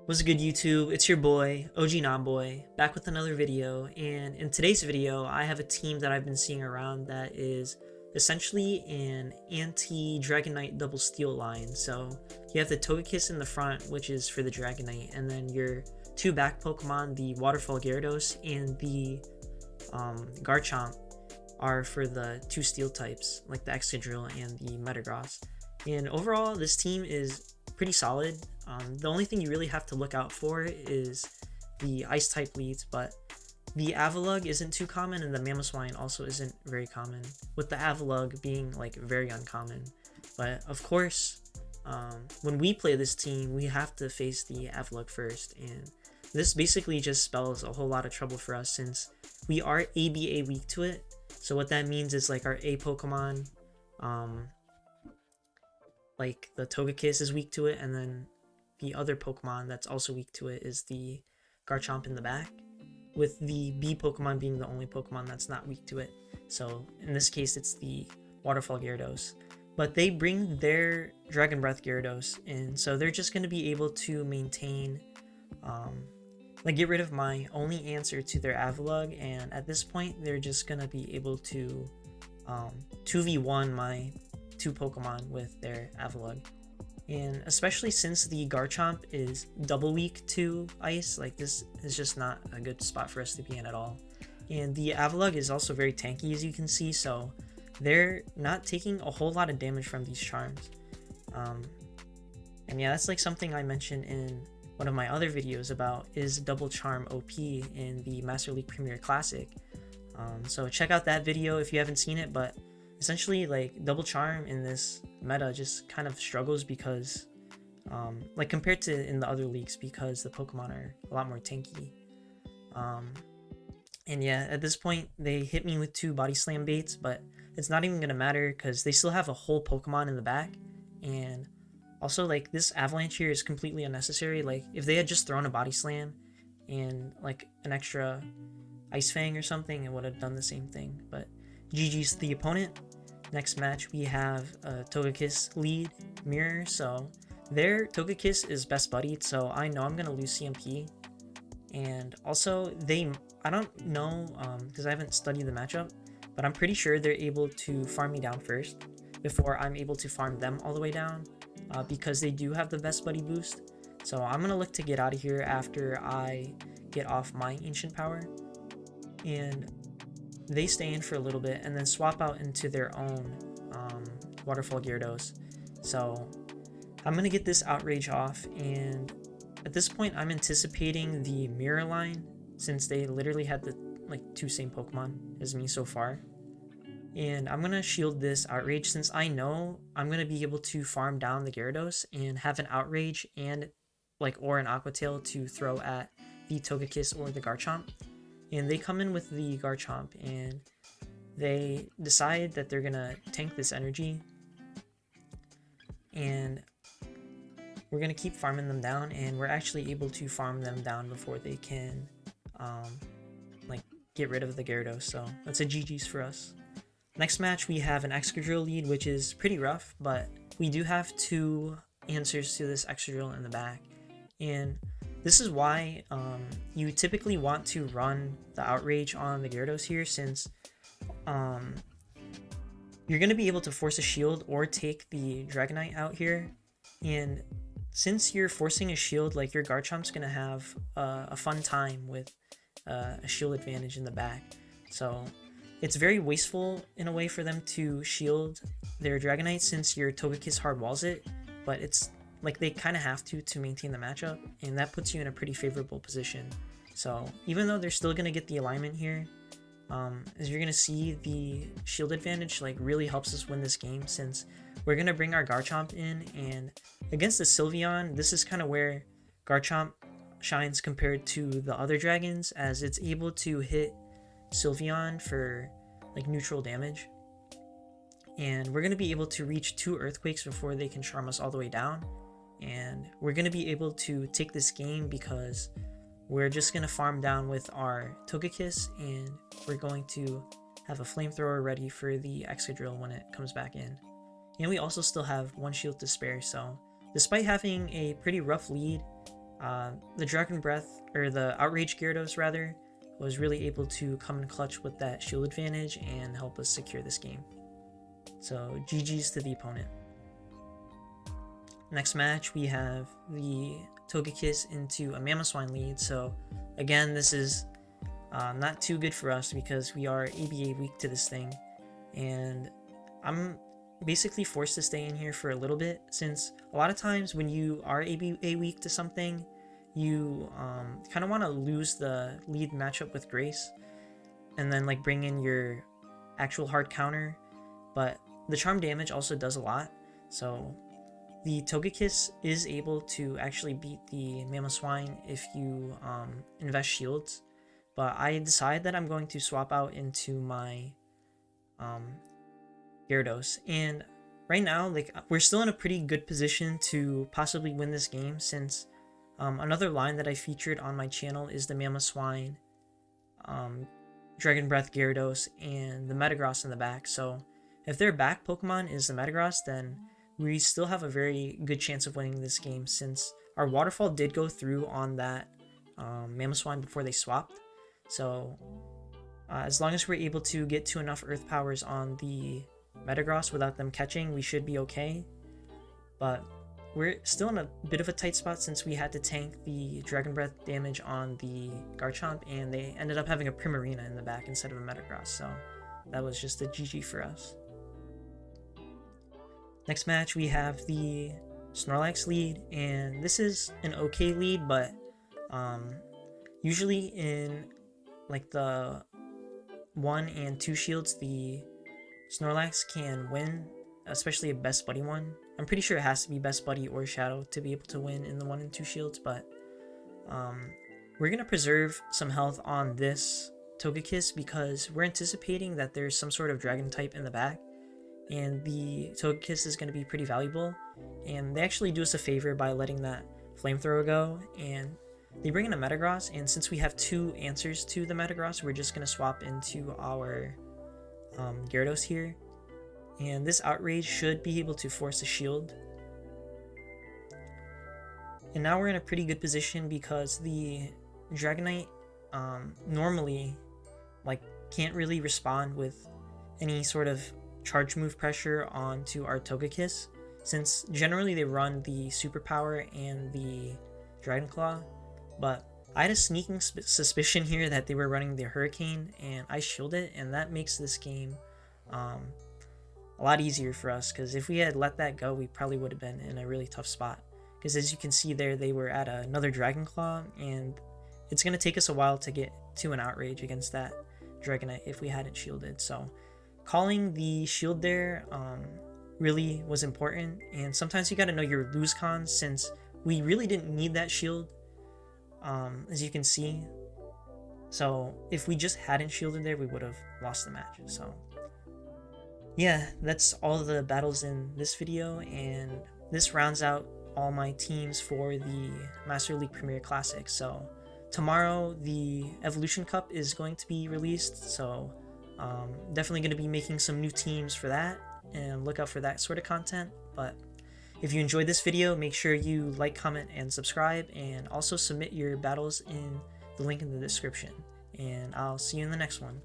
What's good, YouTube? It's your boy, OG Nonboy, back with another video, and in today's video, I have a team that I've been seeing around that is essentially an anti-Dragonite double steal line. So you have the Togekiss in the front, which is for the Dragonite, and then your two back Pokemon, the Waterfall Gyarados and the Garchomp, are for the two steel types, like the Excadrill and the Metagross. And overall, this team is pretty solid. The only thing you really have to look out for is the ice type leads, but the Avalugg isn't too common, and the Mamoswine also isn't very common, with the Avalugg being like very uncommon. But of course, when we play this team, we have to face the Avalugg first, and this basically just spells a whole lot of trouble for us since we are ABA weak to it. So what that means is like our A Pokemon, like the Togekiss is weak to it, and then the other Pokemon that's also weak to it is the Garchomp in the back, with the B Pokemon being the only Pokemon that's not weak to it. So in this case, it's the Waterfall Gyarados. But they bring their Dragon Breath Gyarados in, so they're just going to be able to maintain, like get rid of my only answer to their Avalugg, and at this point, they're just going to be able to 2v1 my two Pokemon with their Avalugg. And especially since the Garchomp is double weak to ice, like this is just not a good spot for us to be in at all. And the Avalugg is also very tanky, as you can see, so they're not taking a whole lot of damage from these charms. And yeah, that's like something I mentioned in one of my other videos about is double charm OP in the Master League Premier Classic. So check out that video if you haven't seen it, but essentially like double charm in this meta just kind of struggles because like compared to in the other leagues, because the Pokemon are a lot more tanky. And yeah, at this point they hit me with two body slam baits, but it's not even gonna matter because they still have a whole Pokemon in the back. And also like this avalanche here is completely unnecessary. Like if they had just thrown a body slam and like an extra ice fang or something, it would have done the same thing. But GG's to the opponent. Next match we have a Togekiss lead mirror, so their Togekiss is best buddied, so I know I'm gonna lose CMP. And also I don't know because I haven't studied the matchup, but I'm pretty sure they're able to farm me down first before I'm able to farm them all the way down, because they do have the best buddy boost. So I'm gonna look to get out of here after I get off my ancient power, and they stay in for a little bit and then swap out into their own Waterfall Gyarados. So I'm gonna get this outrage off, and at this point I'm anticipating the mirror line since they literally had the like two same Pokemon as me so far. And I'm gonna shield this outrage since I know I'm gonna be able to farm down the Gyarados and have an outrage and or an Aqua Tail to throw at the Togekiss or the Garchomp. And they come in with the Garchomp and they decide that they're gonna tank this energy, and we're gonna keep farming them down, and we're actually able to farm them down before they can get rid of the Gyarados. So that's a GG's for us. Next match we have an Excadrill lead, which is pretty rough, but we do have two answers to this Excadrill in the back, and this is why you typically want to run the outrage on the Gyarados here, since you're going to be able to force a shield or take the Dragonite out here. And since you're forcing a shield, like your Garchomp's going to have a fun time with a shield advantage in the back. So it's very wasteful in a way for them to shield their Dragonite since your Togekiss hard walls it, but it's like they kind of have to maintain the matchup, and that puts you in a pretty favorable position. So even though they're still going to get the alignment here, as you're going to see, the shield advantage like really helps us win this game, since we're going to bring our Garchomp in, and against the Sylveon, this is kind of where Garchomp shines compared to the other dragons, as it's able to hit Sylveon for like neutral damage. And we're going to be able to reach two Earthquakes before they can charm us all the way down. And we're going to be able to take this game because we're just going to farm down with our Togekiss, and we're going to have a flamethrower ready for the Excadrill when it comes back in. And we also still have one shield to spare, so despite having a pretty rough lead, The Dragon Breath, or the Outrage Gyarados rather, was really able to come in clutch with that shield advantage and help us secure this game. So GG's to the opponent. Next match, we have the Togekiss into a Mamoswine lead. So again, this is not too good for us because we are ABA weak to this thing. And I'm basically forced to stay in here for a little bit, since a lot of times when you are ABA weak to something, you kind of want to lose the lead matchup with Grace and then like bring in your actual hard counter. But the charm damage also does a lot, so the Togekiss is able to actually beat the Mamoswine if you invest shields. But I decide that I'm going to swap out into my Gyarados, and right now, like, we're still in a pretty good position to possibly win this game, since another line that I featured on my channel is the Mamoswine, Dragon Breath Gyarados, and the Metagross in the back. So if their back Pokemon is the Metagross, then we still have a very good chance of winning this game, since our Waterfall did go through on that Mamoswine before they swapped. So as long as we're able to get to enough Earth Powers on the Metagross without them catching, we should be okay. But we're still in a bit of a tight spot since we had to tank the Dragon Breath damage on the Garchomp, and they ended up having a Primarina in the back instead of a Metagross, so that was just a GG for us. Next match, we have the Snorlax lead, and this is an okay lead, but usually in like the 1 and 2 shields, the Snorlax can win, especially a Best Buddy one. I'm pretty sure it has to be Best Buddy or Shadow to be able to win in the 1 and 2 shields, but we're going to preserve some health on this Togekiss because we're anticipating that there's some sort of Dragon type in the back, and the Togekiss is going to be pretty valuable, and they actually do us a favor by letting that Flamethrower go, and they bring in a Metagross, and since we have 2 answers to the Metagross, we're just going to swap into our Gyarados here, and this Outrage should be able to force a shield. And now we're in a pretty good position because the Dragonite normally like can't really respond with any sort of charge move pressure onto our Togekiss, since generally they run the Superpower and the Dragon Claw. But I had a sneaking suspicion here that they were running the Hurricane, and I shielded it, and that makes this game a lot easier for us, because if we had let that go, we probably would have been in a really tough spot. Because as you can see there, they were at another Dragon Claw, and it's going to take us a while to get to an Outrage against that Dragonite if we hadn't shielded. So calling the shield there really was important, and sometimes you got to know your lose cons, since we really didn't need that shield, as you can see. So if we just hadn't shielded there, we would have lost the match. So yeah, that's all the battles in this video, and this rounds out all my teams for the Master League Premier Classic. So tomorrow the Evolution Cup is going to be released, so definitely going to be making some new teams for that, and look out for that sort of content. But if you enjoyed this video, make sure you like, comment, and subscribe, and also submit your battles in the link in the description. And I'll see you in the next one.